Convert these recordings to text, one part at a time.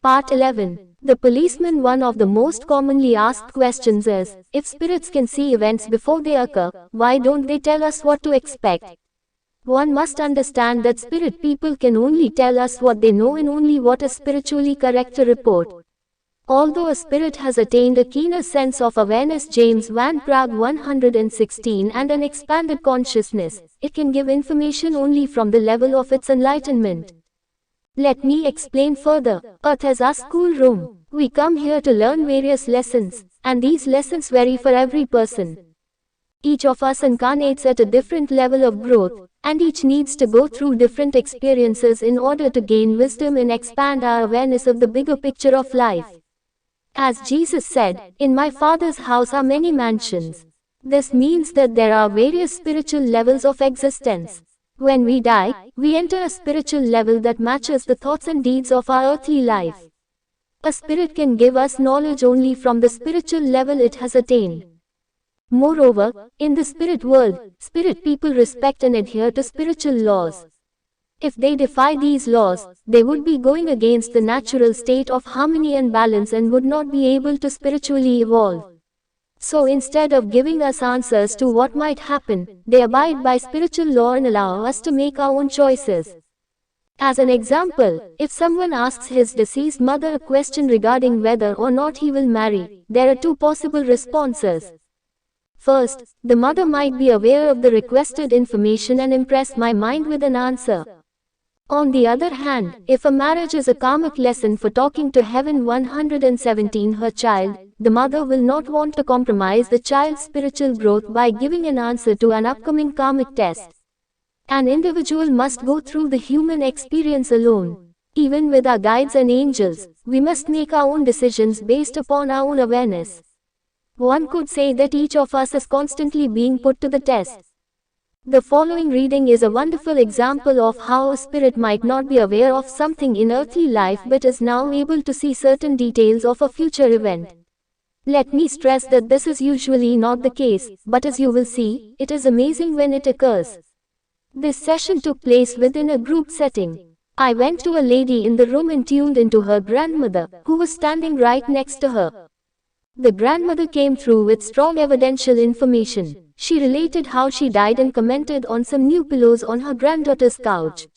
Part 11. The policeman. One of the most commonly asked questions is, if spirits can see events before they occur, why don't they tell us what to expect? One must understand that spirit people can only tell us what they know and only what is spiritually correct to report. Although a spirit has attained a keener sense of awareness, James Van Praagh 116, and an expanded consciousness, it can give information only from the level of its enlightenment. Let me explain further. Earth is our schoolroom. We come here to learn various lessons, and these lessons vary for every person. Each of us incarnates at a different level of growth, and each needs to go through different experiences in order to gain wisdom and expand our awareness of the bigger picture of life. As Jesus said, "In my Father's house are many mansions." This means that there are various spiritual levels of existence. When we die, we enter a spiritual level that matches the thoughts and deeds of our earthly life. A spirit can give us knowledge only from the spiritual level it has attained. Moreover, in the spirit world, spirit people respect and adhere to spiritual laws. If they defy these laws, they would be going against the natural state of harmony and balance and would not be able to spiritually evolve. So instead of giving us answers to what might happen, they abide by spiritual law and allow us to make our own choices. As an example, if someone asks his deceased mother a question regarding whether or not he will marry, there are two possible responses. First, the mother might be aware of the requested information and impress my mind with an answer. On the other hand, if a marriage is a karmic lesson for talking to heaven 117 her child, the mother will not want to compromise the child's spiritual growth by giving an answer to an upcoming karmic test. An individual must go through the human experience alone. Even with our guides and angels, we must make our own decisions based upon our own awareness. One could say that each of us is constantly being put to the test. The following reading is a wonderful example of how a spirit might not be aware of something in earthly life but is now able to see certain details of a future event. Let me stress that this is usually not the case, but as you will see, it is amazing when it occurs. This session took place within a group setting. I went to a lady in the room and tuned into her grandmother, who was standing right next to her. The grandmother came through with strong evidential information. She related how she died and commented on some new pillows on her granddaughter's couch.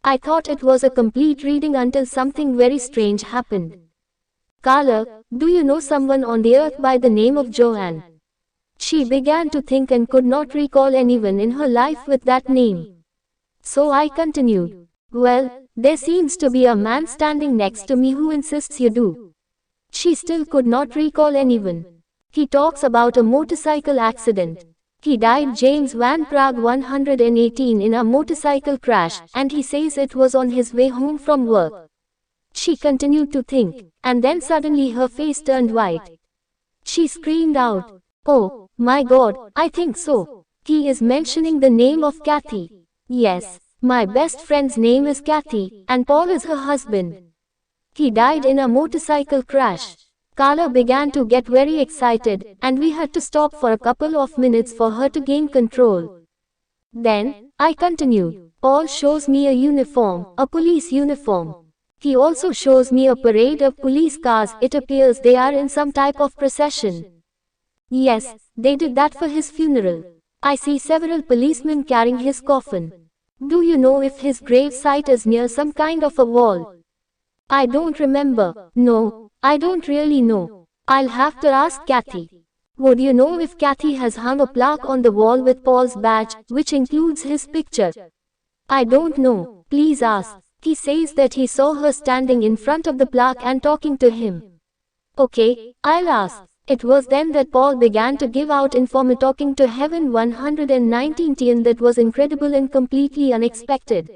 I thought it was a complete reading until something very strange happened. "Caller, do you know someone on the earth by the name of Joanne?" She began to think and could not recall anyone in her life with that name. So I continued, "Well, there seems to be a man standing next to me who insists you do." She still could not recall anyone. "He talks about a motorcycle accident. He died." James Van Praagh 118 in a motorcycle crash, and he says it was on his way home from work. She continued to think, and then suddenly her face turned white. She screamed out, "Oh, my God, I think so. He is mentioning the name of Kathy. Yes, my best friend's name is Kathy, and Paul is her husband. He died in a motorcycle crash." Carla began to get very excited, and we had to stop for a couple of minutes for her to gain control. Then, I continued, "Paul shows me a uniform, a police uniform. He also shows me a parade of police cars. It appears they are in some type of procession. Yes, they did that for his funeral. I see several policemen carrying his coffin. Do you know if his grave site is near some kind of a wall?" "I don't remember. No, I don't really know. I'll have to ask Kathy." "Would you know if Kathy has hung a plaque on the wall with Paul's badge, which includes his picture?" "I don't know. Please ask." He says that he saw her standing in front of the plaque and talking to him. "Okay, I'll ask." It was then that Paul began to give out information talking to heaven 119 that was incredible and completely unexpected.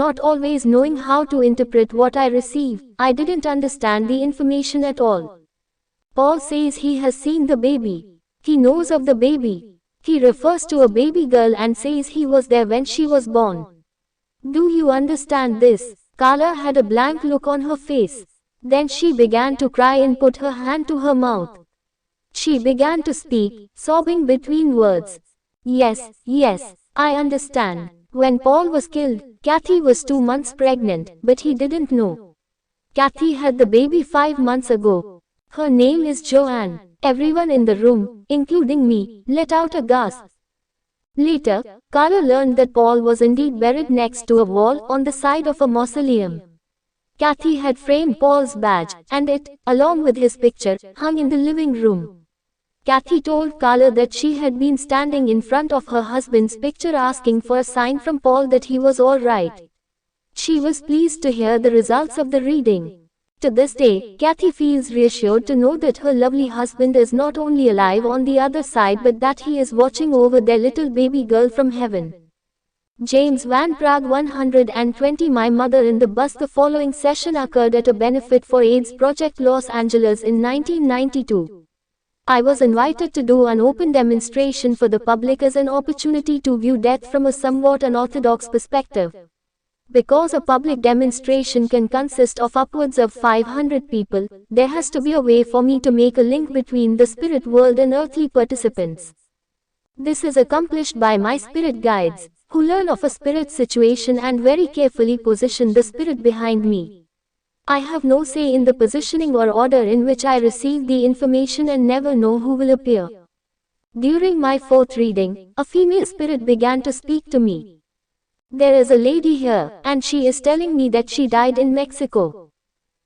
Not always knowing how to interpret what I received, I didn't understand the information at all. Paul says he has seen the baby. He knows of the baby. He refers to a baby girl and says he was there when she was born. Do you understand this? Carla had a blank look on her face. Then she began to cry and put her hand to her mouth. She began to speak, sobbing between words. "Yes, yes, I understand. When Paul was killed, Kathy was 2 months pregnant, but he didn't know. Kathy had the baby 5 months ago. Her name is Joanne. Everyone in the room, including me, let out a gasp. Later, Carla learned that Paul was indeed buried next to a wall on the side of a mausoleum. Kathy had framed Paul's badge, and it, along with his picture, hung in the living room. Kathy told Carla that she had been standing in front of her husband's picture asking for a sign from Paul that he was all right. She was pleased to hear the results of the reading. To this day, Kathy feels reassured to know that her lovely husband is not only alive on the other side but that he is watching over their little baby girl from heaven. James Van Praagh 120. My mother in the bus. The following session occurred at a benefit for AIDS Project Los Angeles in 1992. I was invited to do an open demonstration for the public as an opportunity to view death from a somewhat unorthodox perspective. Because a public demonstration can consist of upwards of 500 people, there has to be a way for me to make a link between the spirit world and earthly participants. This is accomplished by my spirit guides, who learn of a spirit situation and very carefully position the spirit behind me. I have no say in the positioning or order in which I receive the information and never know who will appear. During my fourth reading, a female spirit began to speak to me. There is a lady here, and she is telling me that she died in Mexico.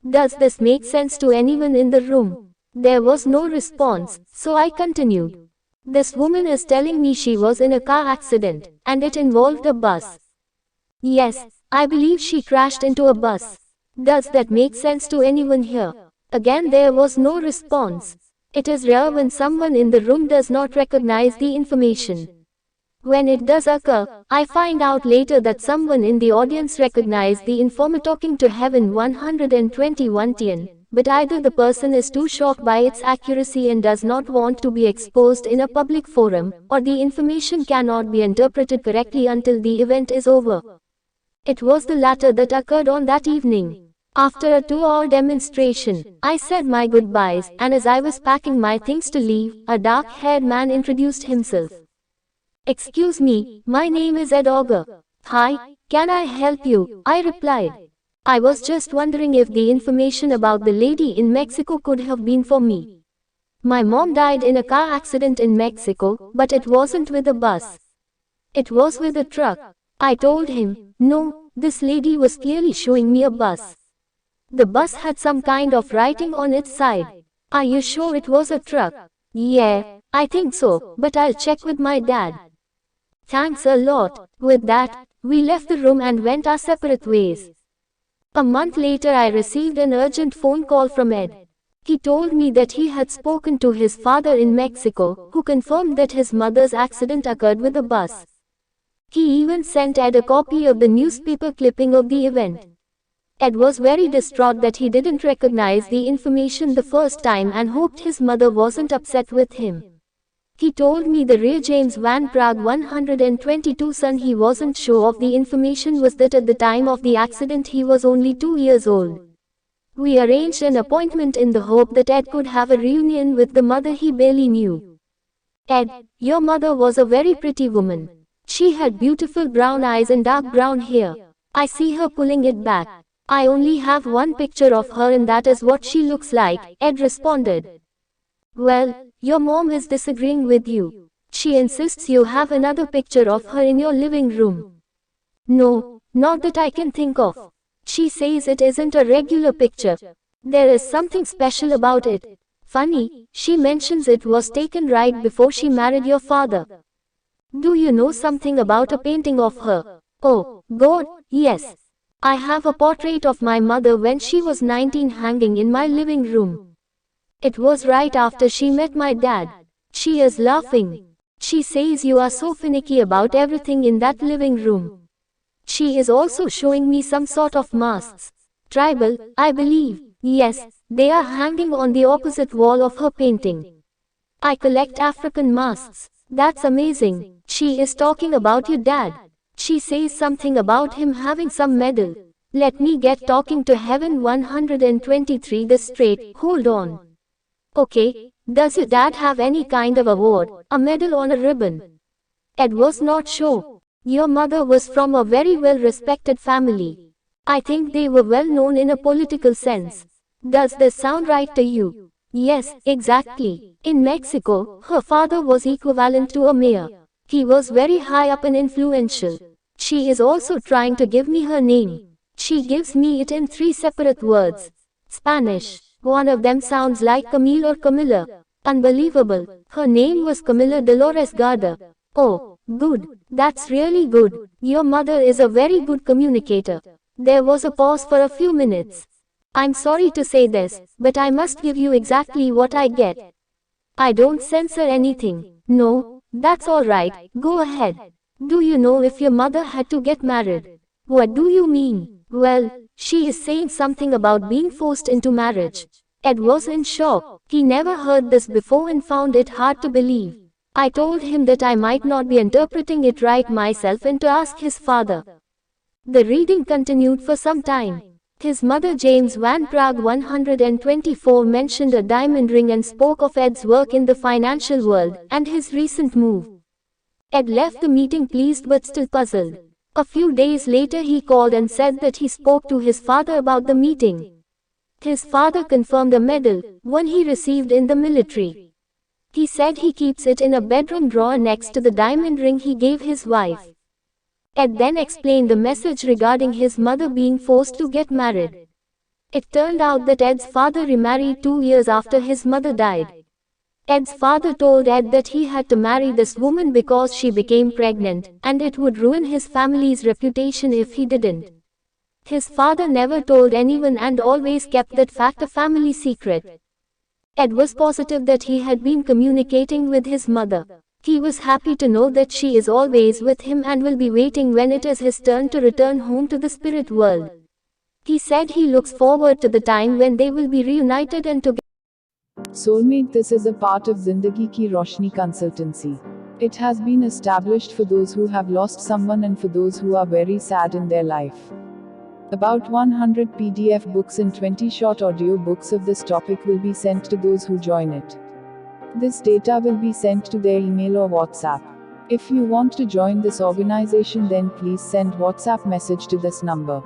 Does this make sense to anyone in the room? There was no response, so I continued. This woman is telling me she was in a car accident, and it involved a bus. Yes, I believe she crashed into a bus. Does that make sense to anyone here? Again there was no response. It is rare when someone in the room does not recognize the information. When it does occur, I find out later that someone in the audience recognized the informer talking to Heaven 121 but either the person is too shocked by its accuracy and does not want to be exposed in a public forum, or the information cannot be interpreted correctly until the event is over. It was the latter that occurred on that evening. After a 2-hour demonstration, I said my goodbyes, and as I was packing my things to leave, a dark-haired man introduced himself. Excuse me, my name is Ed Auger. Hi, can I help you? I replied. I was just wondering if the information about the lady in Mexico could have been for me. My mom died in a car accident in Mexico, but it wasn't with a bus. It was with a truck. I told him, no, this lady was clearly showing me a bus. The bus had some kind of writing on its side. Are you sure it was a truck? Yeah, I think so, but I'll check with my dad. Thanks a lot. With that, we left the room and went our separate ways. A month later I received an urgent phone call from Ed. He told me that he had spoken to his father in Mexico, who confirmed that his mother's accident occurred with a bus. He even sent Ed a copy of the newspaper clipping of the event. Ed was very distraught that he didn't recognize the information the first time and hoped his mother wasn't upset with him. He told me the real James Van Praagh 122 son he wasn't sure of the information was that at the time of the accident he was only 2 years old. We arranged an appointment in the hope that Ed could have a reunion with the mother he barely knew. Ed, your mother was a very pretty woman. She had beautiful brown eyes and dark brown hair. I see her pulling it back. I only have one picture of her and that is what she looks like, Ed responded. Well, your mom is disagreeing with you. She insists you have another picture of her in your living room. No, not that I can think of. She says it isn't a regular picture. There is something special about it. Funny, she mentions it was taken right before she married your father. Do you know something about a painting of her? Oh, God, yes. I have a portrait of my mother when she was 19 hanging in my living room. It was right after she met my dad. She is laughing. She says you are so finicky about everything in that living room. She is also showing me some sort of masks. Tribal, I believe. Yes, they are hanging on the opposite wall of her painting. I collect African masks. That's amazing. She is talking about your dad. She says something about him having some medal. Let me get talking to Heaven 123 this straight. Hold on. Okay, does your dad have any kind of award, a medal or a ribbon? Ed was not sure. Your mother was from a very well-respected family. I think they were well known in a political sense. Does this sound right to you? Yes, exactly. In Mexico, her father was equivalent to a mayor. He was very high up and influential. She is also trying to give me her name. She gives me it in 3 separate words. Spanish. One of them sounds like Camille or Camilla. Unbelievable. Her name was Camilla Dolores Garda. Oh, good. That's really good. Your mother is a very good communicator. There was a pause for a few minutes. I'm sorry to say this, but I must give you exactly what I get. I don't censor anything. No, that's alright, go ahead. Do you know if your mother had to get married? What do you mean? Well, she is saying something about being forced into marriage. Ed was in shock. He never heard this before and found it hard to believe. I told him that I might not be interpreting it right myself and to ask his father. The reading continued for some time. His mother James Van Praagh 124 mentioned a diamond ring and spoke of Ed's work in the financial world and his recent move. Ed left the meeting pleased but still puzzled. A few days later he called and said that he spoke to his father about the meeting. His father confirmed a medal, one he received in the military. He said he keeps it in a bedroom drawer next to the diamond ring he gave his wife. Ed then explained the message regarding his mother being forced to get married. It turned out that Ed's father remarried 2 years after his mother died. Ed's father told Ed that he had to marry this woman because she became pregnant, and it would ruin his family's reputation if he didn't. His father never told anyone and always kept that fact a family secret. Ed was positive that he had been communicating with his mother. He was happy to know that she is always with him and will be waiting when it is his turn to return home to the spirit world. He said he looks forward to the time when they will be reunited and together. Soulmate, this is a part of Zindagi Ki Roshni consultancy. It has been established for those who have lost someone and for those who are very sad in their life. About 100 PDF books and 20 short audio books of this topic will be sent to those who join it. This data will be sent to their email or WhatsApp. If you want to join this organization, then please send WhatsApp message to this number.